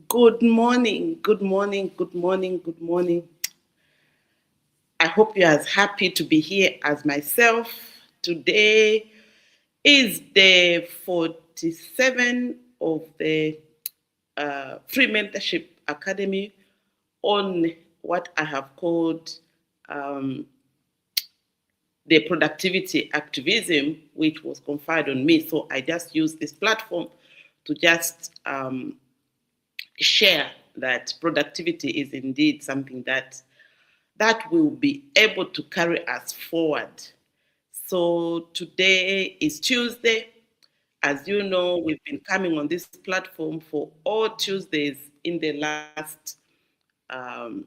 Good morning, good morning, good morning, good morning. I hope you're as happy to be here as myself. Today is day 47 of the Free Mentorship Academy on what I have called um, the productivity activism, which was conferred on me. So I just use this platform to just share that productivity is indeed something that will be able to carry us forward. So today is Tuesday. As you know, we've been coming on this platform for all Tuesdays in the last um,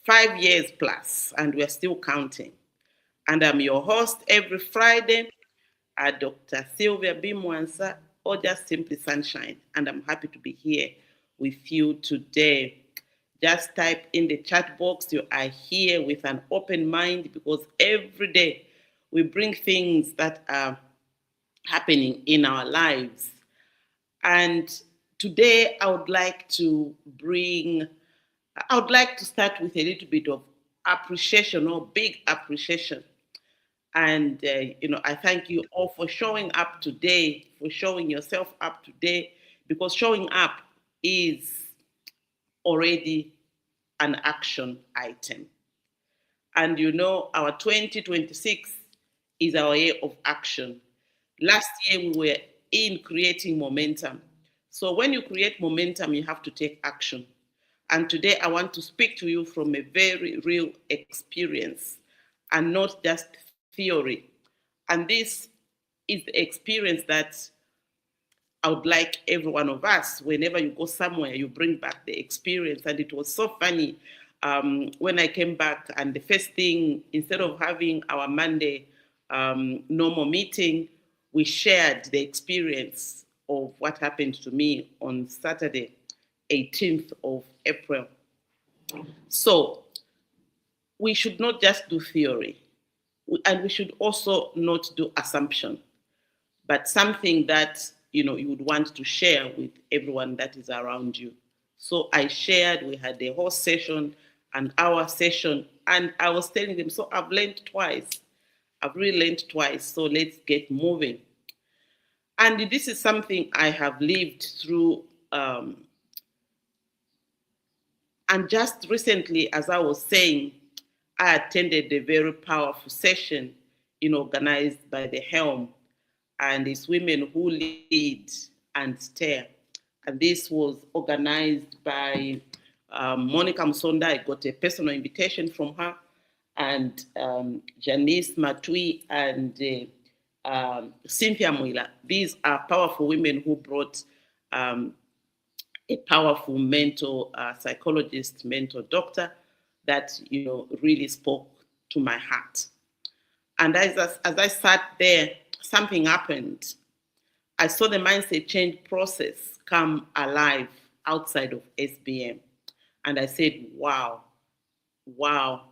5 years plus, and we're still counting. And I'm your host every Friday, Dr. Sylvia B. Mwansa, or just simply Sunshine. And I'm happy to be here with you today. Just type in the chat box you are here with an open mind, because every day we bring things that are happening in our lives. And today I would like to start with a little bit of appreciation, or big appreciation. And, I thank you all for showing up today, for showing yourself up today, because showing up is already an action item. And our 2026 is our year of action. Last year, we were in creating momentum. So when you create momentum, you have to take action. And today, I want to speak to you from a very real experience and not just theory. And this is the experience that I would like every one of us, whenever you go somewhere, you bring back the experience. And it was so funny when I came back, and the first thing, instead of having our Monday normal meeting, we shared the experience of what happened to me on Saturday, 18th of April. So we should not just do theory, and we should also not do assumption, but something that you would want to share with everyone that is around you. So I shared, we had a whole session, an hour session, and I was telling them, so I've learned twice. I've really learned twice, so let's get moving. And this is something I have lived through. And just recently, as I was saying, I attended a very powerful session, organized by the Helm, and it's Women Who Lead and Steer. And this was organized by Monica Musonda. I got a personal invitation from her, and Janice Matui and Cynthia Mwila. These are powerful women who brought a powerful mentor, psychologist, mentor, doctor that really spoke to my heart. And as I sat there, something happened. I saw the mindset change process come alive outside of SBM. And I said, wow, wow.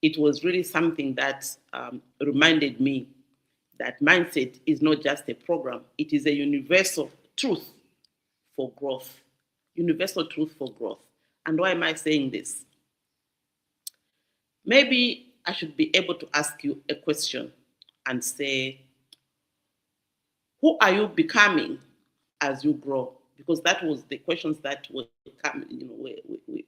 It was really something that reminded me that mindset is not just a program, it is a universal truth for growth. Universal truth for growth. And why am I saying this? Maybe I should be able to ask you a question and say, who are you becoming as you grow? Because that was the questions that were coming,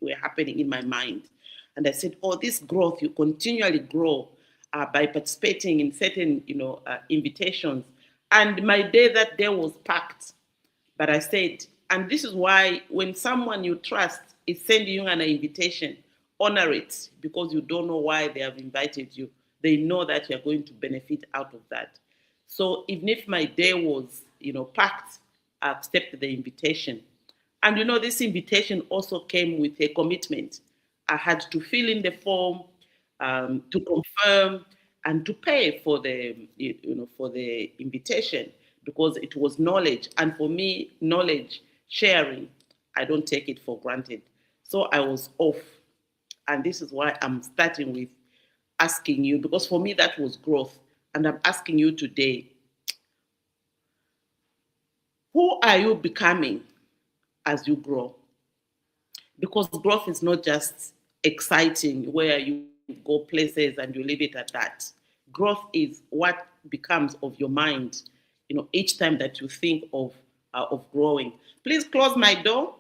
were happening in my mind. And I said, oh, this growth, you continually grow by participating in certain, invitations. And my day that day was packed. But I said, and this is why when someone you trust is sending you an invitation, honor it, because you don't know why they have invited you. They know that you're going to benefit out of that. So even if my day was, packed, I accepted the invitation. And this invitation also came with a commitment. I had to fill in the form, to confirm and to pay for the invitation, because it was knowledge. And for me, knowledge sharing, I don't take it for granted. So I was off. And this is why I'm starting with asking you, because for me that was growth. And I'm asking you today, who are you becoming as you grow? because growth is not just exciting where you go places and you leave it at that. Growth is what becomes of your mind, each time that you think of growing. Please close my door.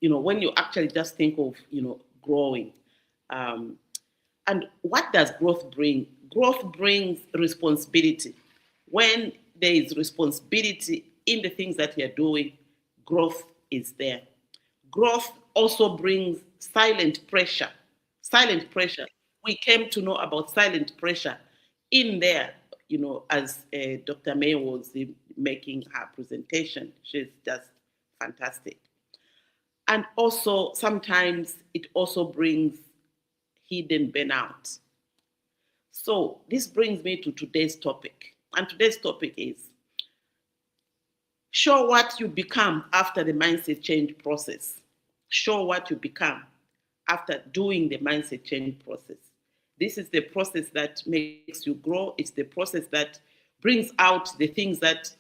When you actually just think of growing, um, and what does growth bring? Growth brings responsibility. When there is responsibility in the things that you're doing, growth is there. Growth also brings silent pressure. Silent pressure. We came to know about silent pressure in there, as Dr. May was making her presentation. She's just fantastic. And also, sometimes it also brings hidden burnout. So, this brings me to today's topic. And today's topic is show what you become after the mindset change process. Show what you become after doing the mindset change process. This is the process that makes you grow. It's the process that brings out the things that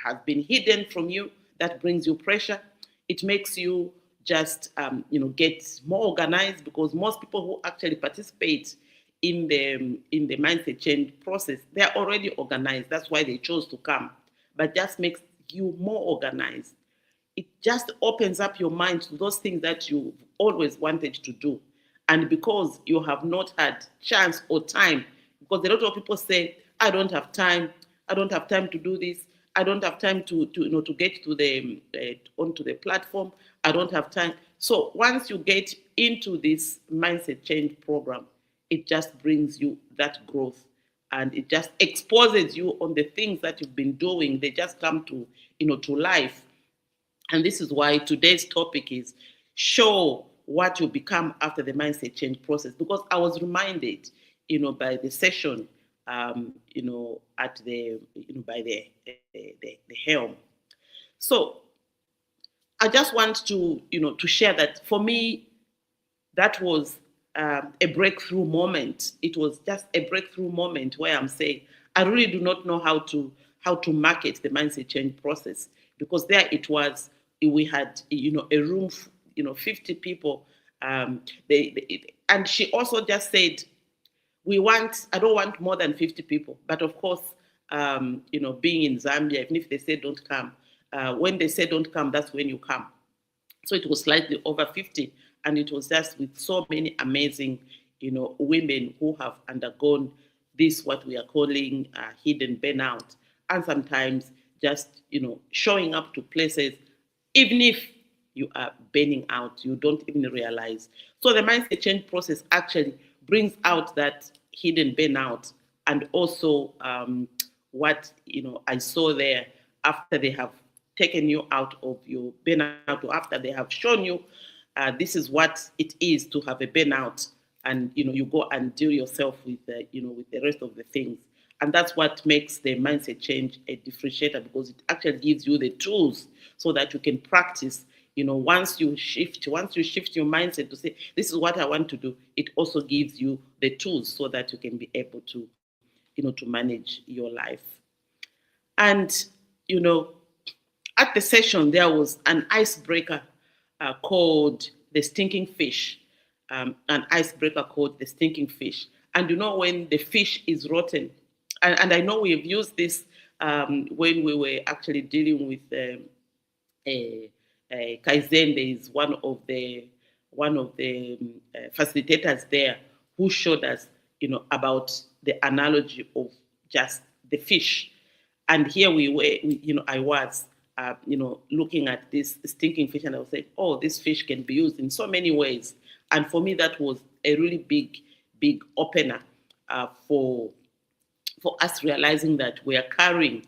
have been hidden from you, that brings you pressure. It makes you just get more organized, because most people who actually participate in the mindset change process, they are already organized. That's why they chose to come. But just makes you more organized. It just opens up your mind to those things that you've always wanted to do. And because you have not had chance or time, because a lot of people say, I don't have time, I don't have time to do this, I don't have time to get to the onto the platform, I don't have time. So once you get into this mindset change program, it just brings you that growth, and it just exposes you on the things that you've been doing. They just come to life. And this is why today's topic is show what you become after the mindset change process. Because I was reminded, by the session, at by the helm. So I just want to share that for me, that was a breakthrough moment. It was just a breakthrough moment where I'm saying, I really do not know how to market the mindset change process, because there it was, we had a room, 50 people. And she also just said, I don't want more than 50 people. But of course, being in Zambia, even if they say don't come, when they say don't come, that's when you come. So it was slightly over 50, and it was just with so many amazing, women who have undergone this, what we are calling hidden burnout, and sometimes just, showing up to places, even if you are burning out, you don't even realize. So the mindset change process actually brings out that hidden burnout, and also what I saw there, after they have taken you out of your burnout, or after they have shown you this is what it is to have a burnout, and you go and deal yourself with with the rest of the things. And that's what makes the mindset change a differentiator, because it actually gives you the tools so that you can practice. Once you shift your mindset to say, this is what I want to do, it also gives you the tools so that you can be able to, to manage your life. And, at the session, there was an icebreaker called the stinking fish. An icebreaker called the stinking fish. And when the fish is rotten, and I know we have used this when we were actually dealing with Kaizen. There is one of the facilitators there who showed us, about the analogy of just the fish. And here we were, I was, looking at this stinking fish, and I was saying, oh, this fish can be used in so many ways. And for me, that was a really big opener for us realizing that we are carrying,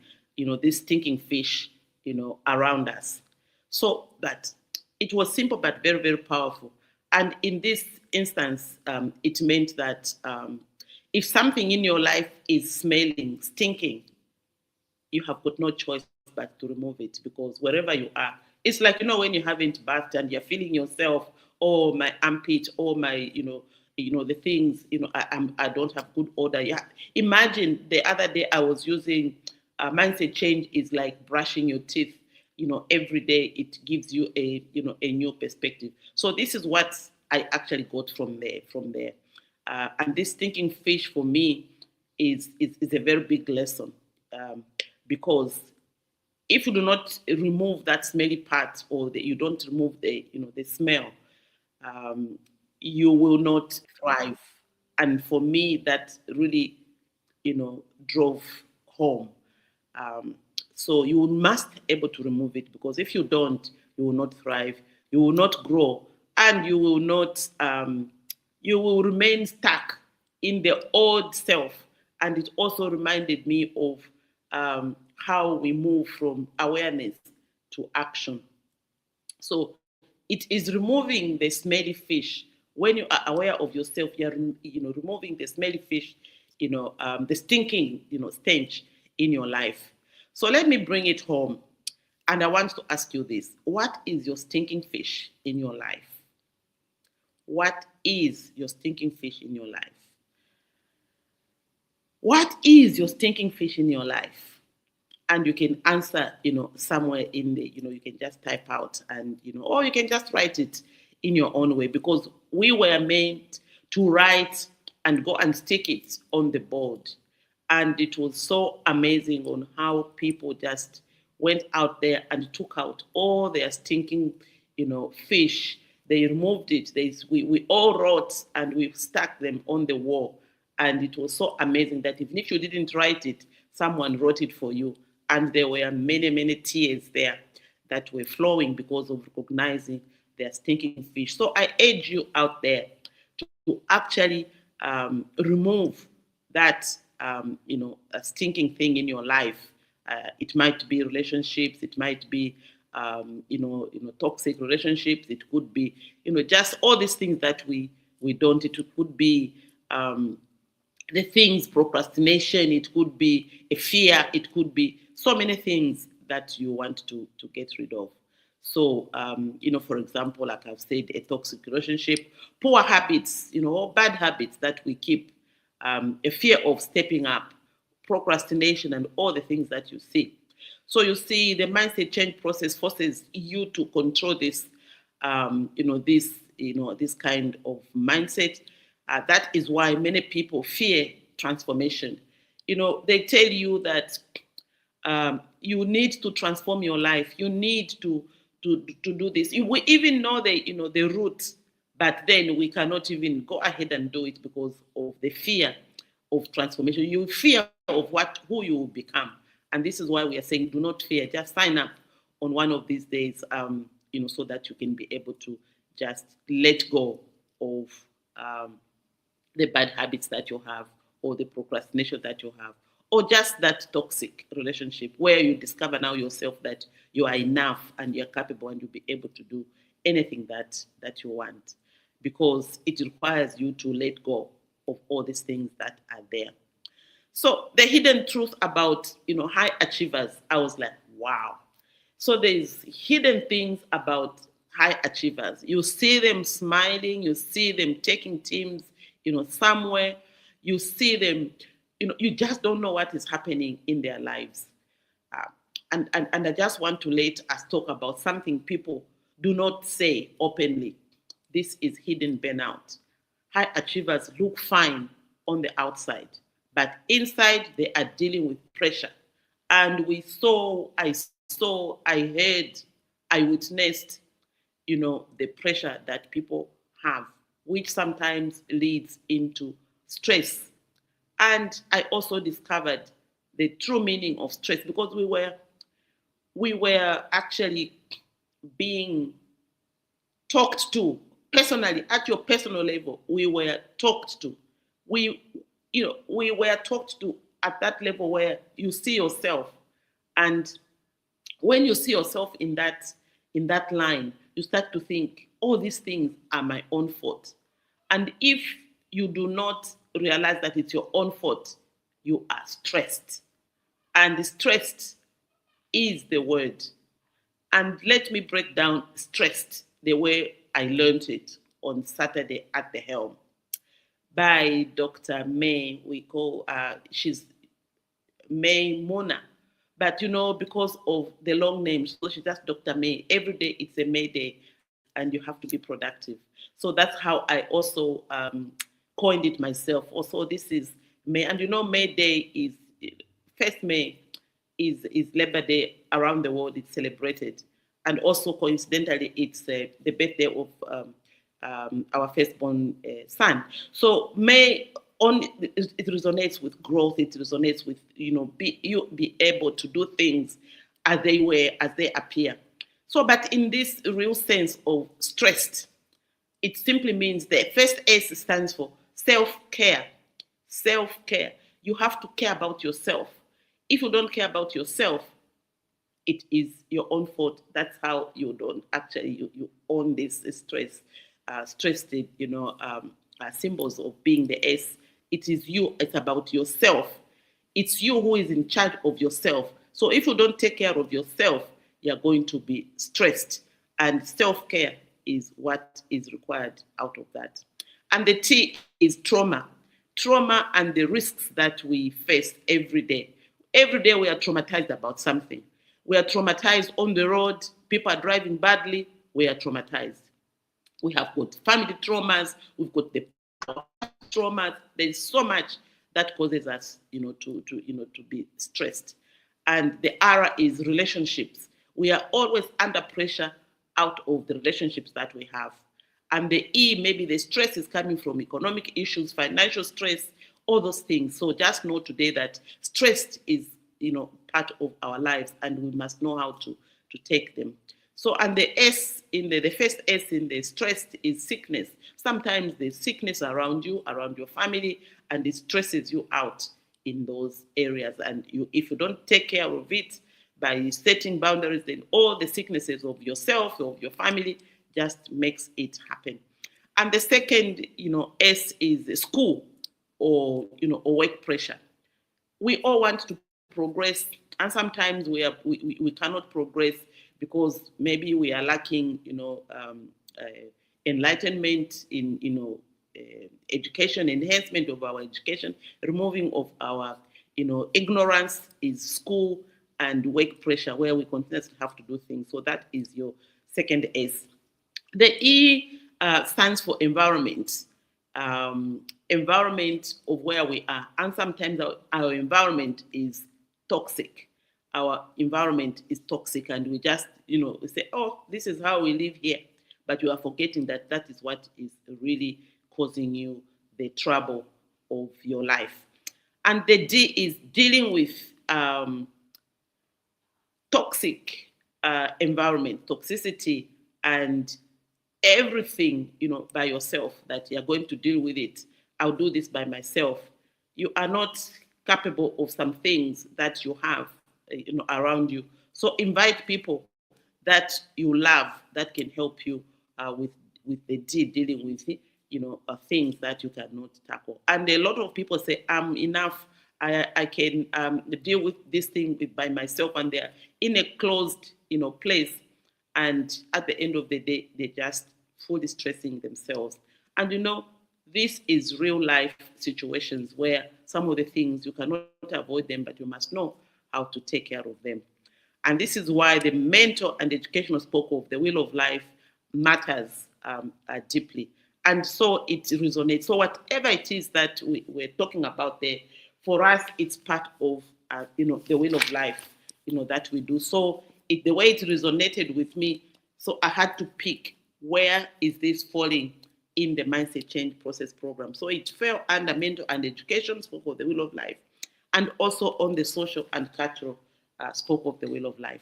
this stinking fish, around us. So that it was simple but very, very powerful. And in this instance, it meant that if something in your life is smelling, stinking, you have got no choice but to remove it, because wherever you are, it's like, when you haven't bathed and you're feeling yourself, oh, my armpit, oh, my, the things, I don't have good odor. Yeah. Imagine the other day I was using mindset change is like brushing your teeth. every day it gives you a new perspective. So this is what I actually got from there. And this thinking fish for me is a very big lesson, because if you do not remove that smelly part, or you don't remove the smell, um, you will not thrive. And for me, that really drove home. Um, so you must able to remove it, because if you don't, you will not thrive, you will not grow, and you will remain stuck in the old self. And it also reminded me of how we move from awareness to action. So it is removing the smelly fish. When you are aware of yourself, you're removing the smelly fish, the stinking stench in your life. So let me bring it home, and I want to ask you this: what is your stinking fish in your life? What is your stinking fish in your life? What is your stinking fish in your life? And you can answer, somewhere in the, you can just type out, and, or you can just write it in your own way, because we were meant to write and go and stick it on the board. And it was so amazing on how people just went out there and took out all their stinking, fish. They removed it. We all wrote, and we stuck them on the wall. And it was so amazing that even if you didn't write it, someone wrote it for you. And there were many, many tears there that were flowing because of recognizing their stinking fish. So I urge you out there to actually remove that, a stinking thing in your life. It might be relationships. It might be, toxic relationships. It could be, just all these things that we don't. It could be the things, procrastination. It could be a fear. It could be so many things that you want to get rid of. So, for example, like I've said, a toxic relationship, poor habits, or bad habits that we keep, a fear of stepping up, procrastination, and all the things that you see. So you see, the mindset change process forces you to control this, this kind of mindset. That is why many people fear transformation. They tell you that you need to transform your life. You need to do this. We even know the route, but then we cannot even go ahead and do it because of the fear of transformation. You fear of who you will become, and this is why we are saying, do not fear. Just sign up on one of these days, so that you can be able to just let go of the bad habits that you have, or the procrastination that you have, or just that toxic relationship where you discover now yourself that you are enough and you're capable and you'll be able to do anything that you want, because it requires you to let go of all these things that are there. So the hidden truth about high achievers, I was like, wow. So there's hidden things about high achievers. You see them smiling, you see them taking teams, somewhere. You see them, you just don't know what is happening in their lives. Uh, and I just want to let us talk about something people do not say openly. This is hidden burnout. High achievers look fine on the outside, but inside they are dealing with pressure. And I heard, I witnessed, the pressure that people have, which sometimes leads into stress. And I also discovered the true meaning of stress, because we were actually being talked to personally, at your personal level. We were talked to. We we were talked to at that level where you see yourself. And when you see yourself in that line, you start to think, all these things are my own fault. And if you do not realize that it's your own fault, you are stressed. And stressed is the word. And let me break down stressed the way I learned it on Saturday at the Helm by Dr. May. She's May Mona. But because of the long name, so she's just Dr. May. Every day it's a May Day, and you have to be productive. So that's how I also coined it myself. Also, this is May, and May Day is 1st May is Labor Day around the world. It's celebrated, and also coincidentally, it's the birthday of our firstborn son. So May it resonates with growth. It resonates with be able to do things as they appear. So, but in this real sense of stressed, it simply means the first S stands for self-care. Self-care. You have to care about yourself. If you don't care about yourself, it is your own fault. That's how you don't actually you own this stressed symbols of being the S. It is you. It's about yourself. It's you who is in charge of yourself. So if you don't take care of yourself, you're going to be stressed. And self-care is what is required out of that. And the T is trauma. Trauma and the risks that we face every day. Every day we are traumatized about something. We are traumatized on the road. People are driving badly. We are traumatized. We have got family traumas. We've got the traumas. There's so much that causes us, to be stressed. And the R is relationships. We are always under pressure out of the relationships that we have. And the E, maybe the stress is coming from economic issues, financial stress, all those things. So just know today that stress is, part of our lives, and we must know how to take them. So, and the S in the first S in the stress is sickness. Sometimes there's sickness around you, around your family, and it stresses you out in those areas. And if you don't take care of it by setting boundaries, then all the sicknesses of yourself, of your family, just makes it happen. And the second, S is school or work pressure. We all want to progress, and sometimes we cannot progress because maybe we are lacking, enlightenment in, education, enhancement of our education, removing of our, ignorance is school and work pressure, where we continuously have to do things. So that is your second S. The E stands for environment. Environment of where we are. And sometimes our environment is toxic. Our environment is toxic, and we just, we say, oh, this is how we live here. But you are forgetting that that is what is really causing you the trouble of your life. And the D is dealing with toxic environment, toxicity, and everything, by yourself, that you're going to deal with it. I'll do this by myself. You are not capable of some things that you have, around you. So invite people that you love that can help you with the D, dealing with things that you cannot tackle. And a lot of people say, I'm enough. I can deal with this thing by myself, and they're in a closed, place. And at the end of the day, they're just fully stressing themselves. And this is real life situations where some of the things you cannot avoid them, but you must know how to take care of them. And this is why the mentor and educational spoke of the wheel of life matters deeply. And so it resonates. So whatever it is that we're talking about there, for us, it's part of, the wheel of life, that we do. So the way it resonated with me, so I had to pick where is this falling in the mindset change process program. So it fell under mentor and education, spoke of the wheel of life, and also on the social and cultural spoke of the wheel of life.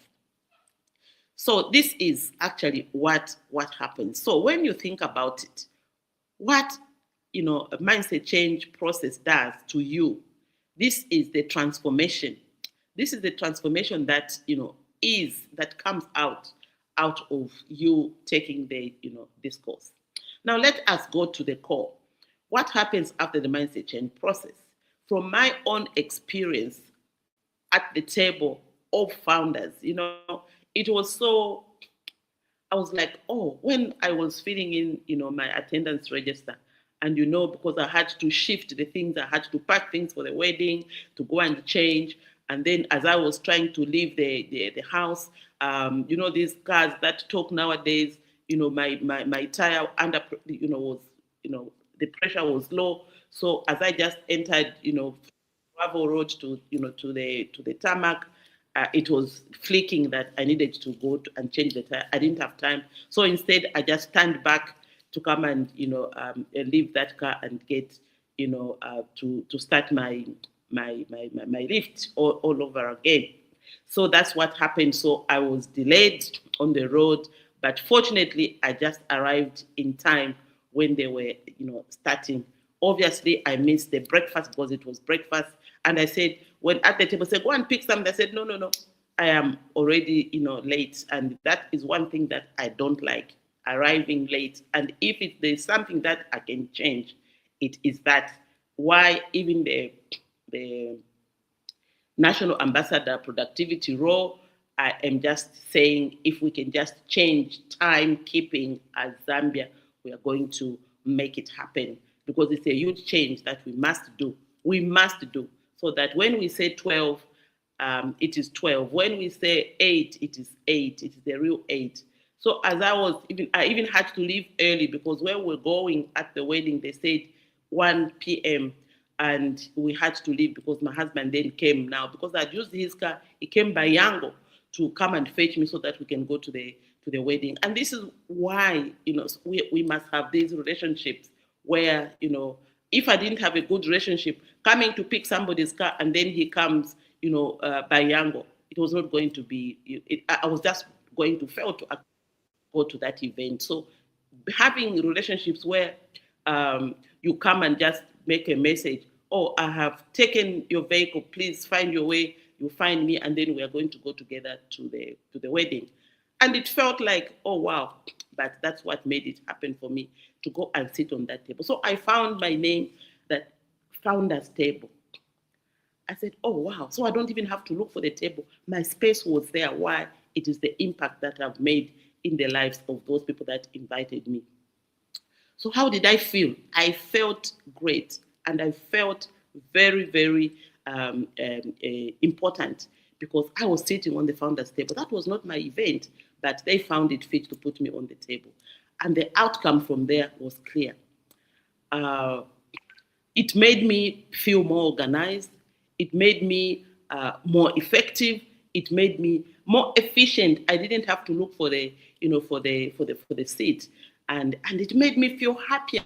So this is actually what happens. So when you think about it, what a mindset change process does to you, this is the transformation. This is the transformation that that comes out of you taking this course. Now let us go to the core. What happens after the mindset change process? From my own experience at the table of founders, it was so, I was like, oh, when I was filling in, my attendance register, and because I had to shift the things, I had to pack things for the wedding, to go and change, And then as I was trying to leave the house, these cars that talk nowadays, my tire was, the pressure was low. So as I just entered, gravel road to the tarmac, it was flicking that I needed to go and change the tire. I didn't have time. So instead, I just turned back to come and, leave that car and get, to start my lift all over again. So that's what happened. So I was delayed on the road, but fortunately, I just arrived in time when they were, starting. Obviously, I missed the breakfast because it was breakfast. And I said, when at the table, said, go and pick something. I said, no, no, no. I am already, late. And that is one thing that I don't like, arriving late. And if there's something that I can change, it is that. Why even the national ambassador productivity role, I am just saying if we can just change timekeeping as Zambia, we are going to make it happen, because it's a huge change that we must do. We must do, so that when we say 12, it is 12. When we say 8, it is 8. It is the real 8. So as I even had to leave early, because where we're going at the wedding, they said 1 p.m. and we had to leave because my husband then came now. Because I'd used his car, he came by Yango to come and fetch me so that we can go to the wedding. And this is why, we must have these relationships where, if I didn't have a good relationship, coming to pick somebody's car and then he comes, by Yango, it was not going to be, I was just going to fail to go to that event. So having relationships where you come and just make a message, oh, I have taken your vehicle, please find your way, you find me, and then we are going to go together to the wedding. And it felt like, oh, wow, but that's what made it happen for me, to go and sit on that table. So I found my name, that founder's table. I said, oh, wow, so I don't even have to look for the table. My space was there. Why? It is the impact that I've made in the lives of those people that invited me. So how did I feel? I felt great, and I felt very, very important, because I was sitting on the founder's table. That was not my event, but they found it fit to put me on the table. And the outcome from there was clear. It made me feel more organized. It made me more effective. It made me more efficient. I didn't have to look for the seat. And it made me feel happier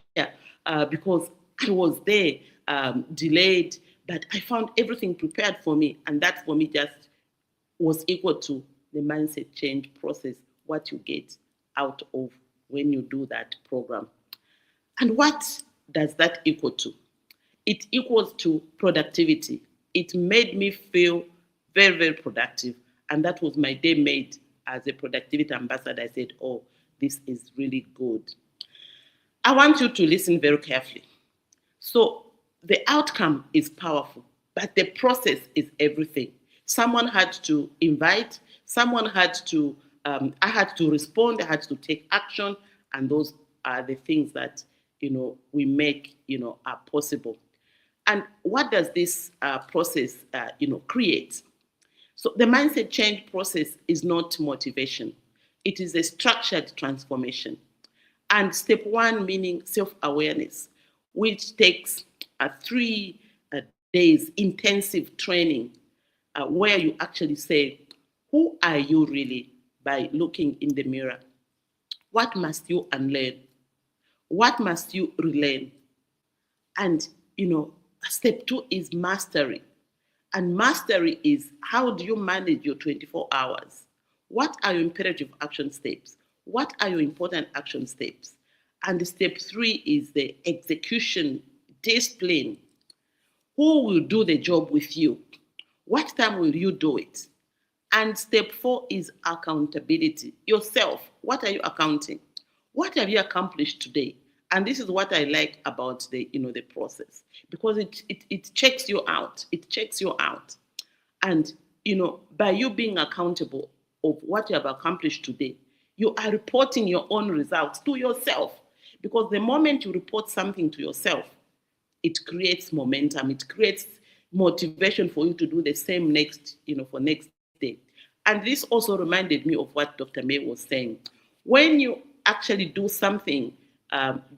because I was there, delayed, but I found everything prepared for me. And that for me just was equal to the mindset change process, what you get out of when you do that program. And what does that equal to? It equals to productivity. It made me feel very, very productive. And that was my day made as a productivity ambassador. I said, oh, this is really good. I want you to listen very carefully. So the outcome is powerful, but the process is everything. Someone had to invite, someone had to, I had to respond, I had to take action, and those are the things that, we make, are possible. And what does this process, create? So the mindset change process is not motivation. It is a structured transformation. And step one, meaning self-awareness, which takes 3 days intensive training where you actually say, who are you really, by looking in the mirror? What must you unlearn? What must you relearn? And, step 2 is mastery. And mastery is, how do you manage your 24 hours? What are your imperative action steps? What are your important action steps? And step 3 is the execution discipline. Who will do the job with you? What time will you do it? And step 4 is accountability. Yourself, what are you accounting? What have you accomplished today? And this is what I like about the process, because it checks you out. It checks you out. And, by you being accountable of what you have accomplished today, you are reporting your own results to yourself. Because the moment you report something to yourself, it creates momentum. It creates, motivation for you to do the same next, for next day. And this also reminded me of what Dr. May was saying. When you actually do something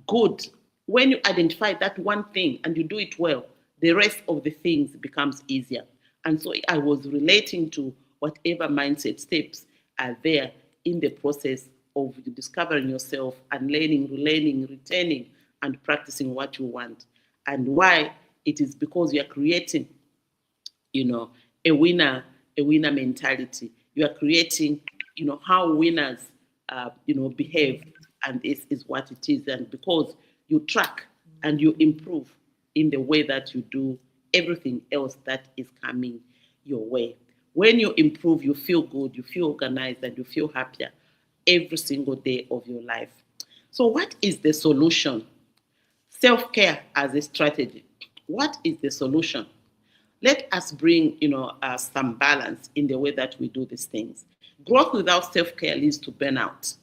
good, when you identify that one thing and you do it well, the rest of the things becomes easier. And so I was relating to whatever mindset steps are there in the process of discovering yourself and learning, relearning, returning, and practicing what you want. And why? It is because you are creating, a winner, mentality. You are creating, how winners, behave, and this is what it is. And because you track and you improve in the way that you do everything else that is coming your way. When you improve, you feel good, you feel organized, and you feel happier every single day of your life. So, what is the solution? Self-care as a strategy. What is the solution? Let us bring, some balance in the way that we do these things. Growth without self-care leads to burnout.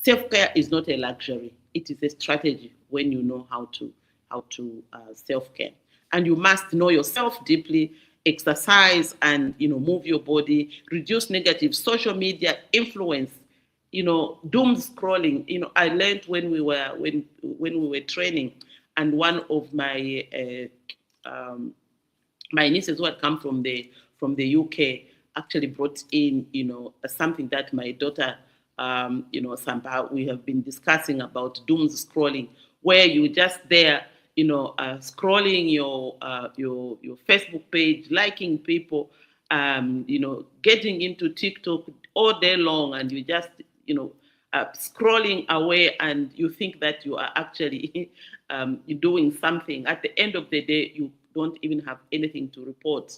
Self-care is not a luxury; it is a strategy when you know how to self-care, and you must know yourself deeply. Exercise and move your body. Reduce negative social media influence. Doom scrolling. I learned when we were training, and one of my nieces who had come from the UK actually brought in something that my daughter somehow we have been discussing about doom scrolling, where you just there scrolling your Facebook page, liking people, getting into TikTok all day long, and you just scrolling away, and you think that you are actually doing something. At the end of the day, you don't even have anything to report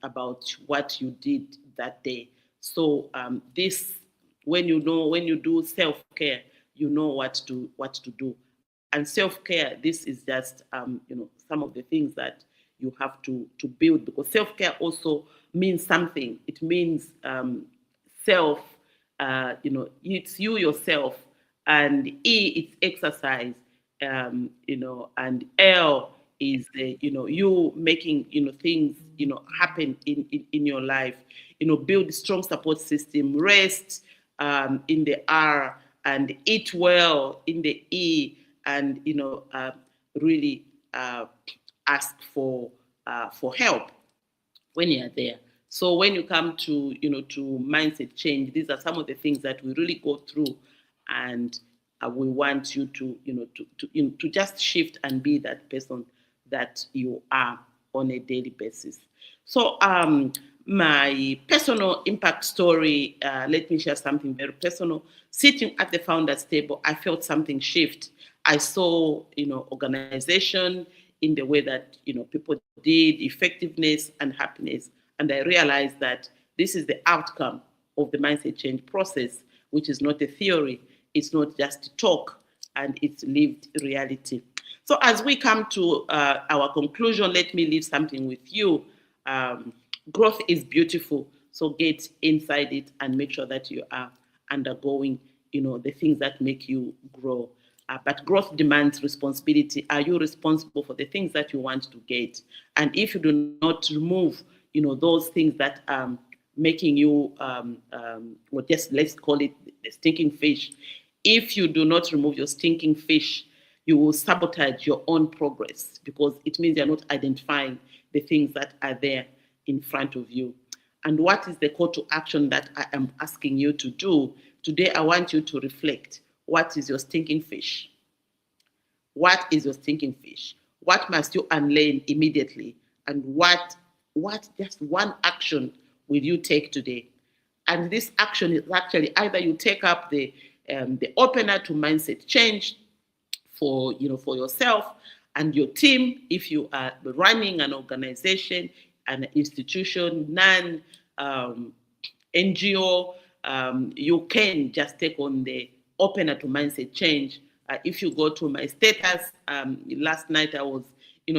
about what you did that day. So this, when you do self care, you know what to do. And self care, this is just some of the things that you have to build, because self care also means something. It means self. It's you yourself, and E it's exercise, and L is you making things happen in your life. Build strong support system, rest in the R, and eat well in the E, and really ask for help when you're there. So when you come to mindset change, these are some of the things that we really go through, and we want you to just shift and be that person that you are on a daily basis. So my personal impact story, let me share something very personal. Sitting at the founders table, I felt something shift. I saw organization in the way that people did, effectiveness and happiness, and I realized that this is the outcome of the mindset change process, which is not a theory, it's not just talk, and it's lived reality. So as we come to our conclusion, let me leave something with you. Growth is beautiful, so get inside it and make sure that you are undergoing the things that make you grow. But growth demands responsibility. Are you responsible for the things that you want to get? And if you do not remove those things that are making you or just let's call it the stinking fish, if you do not remove your stinking fish, you will sabotage your own progress, because it means you're not identifying the things that are there in front of you. And what is the call to action that I am asking you to do? Today, I want you to reflect. What is your stinking fish? What is your stinking fish? What must you unlearn immediately? And what just one action will you take today? And this action is actually either you take up the opener to mindset change for yourself and your team, if you are running an organization, an institution, NGO, you can just take on the opener to mindset change. If you go to my status, last night I was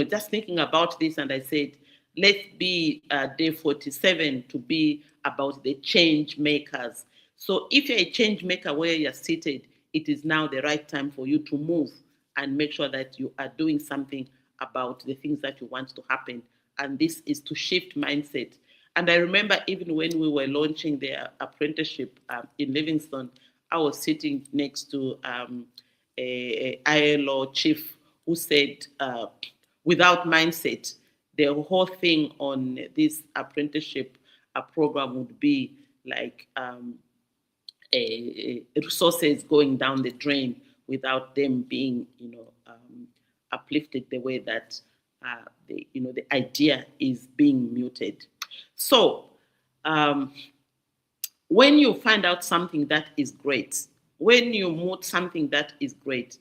just thinking about this, and I said, let's be day 47 to be about the change makers. So if you're a change maker where you're seated, it is now the right time for you to move and make sure that you are doing something about the things that you want to happen. And this is to shift mindset. And I remember even when we were launching the apprenticeship in Livingstone, I was sitting next to a ILO chief who said, without mindset, the whole thing on this apprenticeship program would be like resources going down the drain without them being, uplifted the way that the idea is being muted. So when you find out something that is great, when you mood something that is great,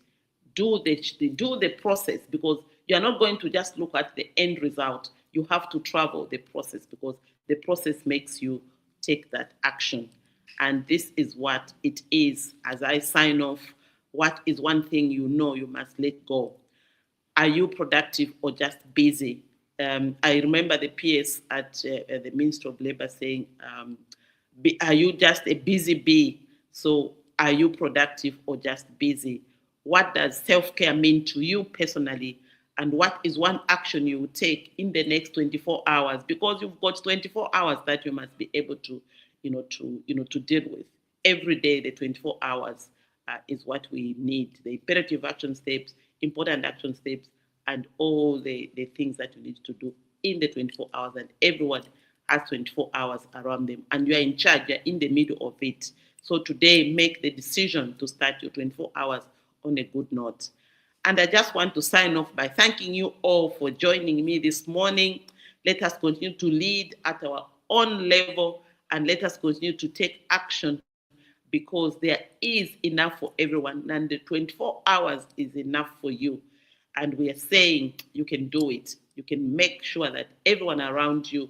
do the process, because you are not going to just look at the end result. You have to travel the process, because the process makes you take that action. And this is what it is. As I sign off, what is one thing you know you must let go? Are you productive or just busy? I remember the PS at the Ministry of Labor saying, are you just a busy bee? So are you productive or just busy? What does self-care mean to you personally? And what is one action you will take in the next 24 hours? Because you've got 24 hours that you must be able to, to deal with. Every day, the 24 hours is what we need. The imperative action steps, important action steps, and all the things that you need to do in the 24 hours. And everyone has 24 hours around them. And you are in charge, you're in the middle of it. So today, make the decision to start your 24 hours on a good note. And I just want to sign off by thanking you all for joining me this morning. Let us continue to lead at our own level, and let us continue to take action, because there is enough for everyone, and the 24 hours is enough for you. And we are saying you can do it. You can make sure that everyone around you,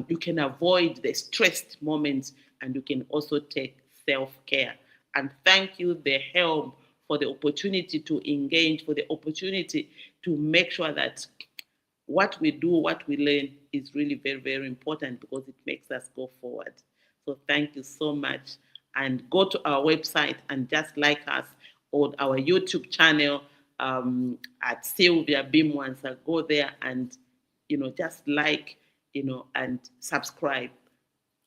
you can avoid the stressed moments, and you can also take self-care. And thank you, the helm, for the opportunity to engage, for the opportunity to make sure that what we do, what we learn is really very, very important, because it makes us go forward. So thank you so much. And go to our website and just like us on our YouTube channel at Sylvia B. Mwansa. Go there and, just like, and subscribe,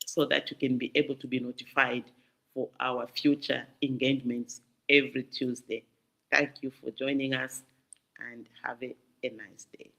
so that you can be able to be notified for our future engagements every Tuesday. Thank you for joining us, and have a nice day.